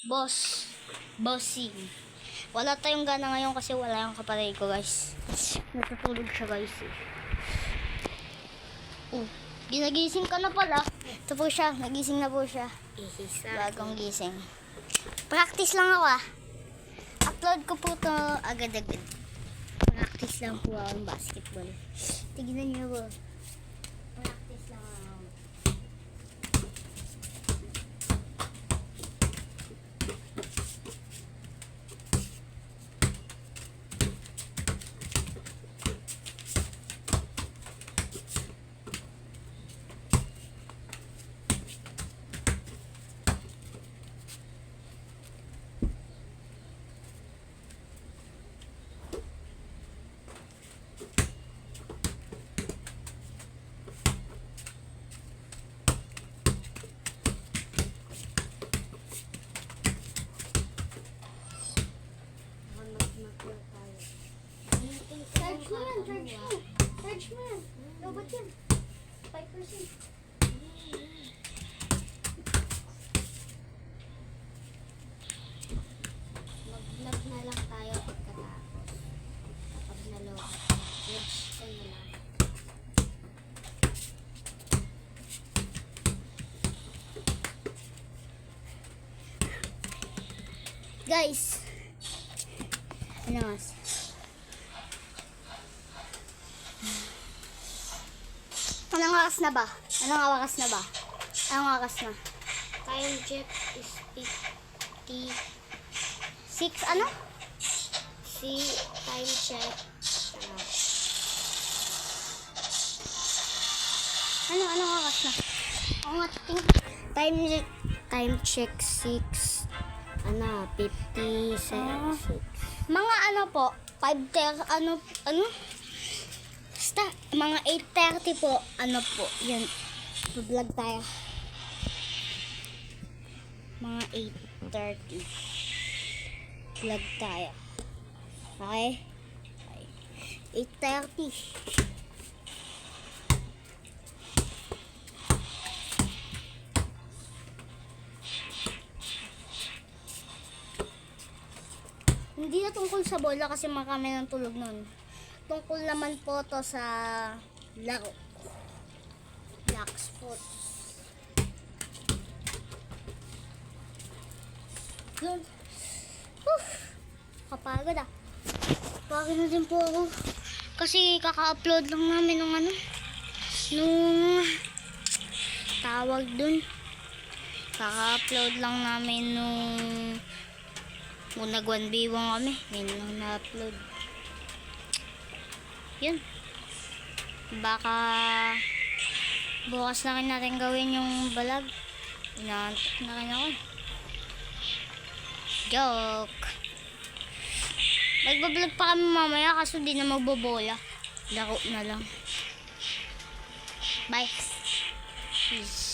Bossing. Wala tayong gana ngayon kasi wala yung kapatid ko, guys. Natutulog siya, guys. Ginagising ka na pala. Ito po siya, nagising na po siya. Bagong gising. Practice lang ako Upload ko po to agad-agad. Practice lang po ako ng basketball. Tignan niyo po. Practice lang ako. Charge mo yan. Lobot yan. 5%. Mag-vlog na lang tayo pagkatapos. Kapag nalobot. Charge ko na lang. Guys. Ano mas? Anong oras na ba? Anong oras na? Time check is 56 ano? Time check. Anong oras na? Time check 6 56. Mga po 5:30 basta mga 8:30 po po yun, vlog tayo mga 8:30 vlog tayo, okay 8:30. Hindi na tungkol sa bola kasi makami ng tulog nun. Tungkol naman po to sa laro. Black sports. Yun. Kapagod Pagod na din po ako. Kasi kaka-upload lang namin ng nung tawag dun. Kaka-upload lang namin nung nag-1v1 kami. Ngayon lang na-upload. Yun. Baka bukas na rin natin gawin yung vlog. Inaantok na rin ako. Joke. Magbablog pa kami mamaya kaso di na magbobola. Laro na lang. Bye. Peace.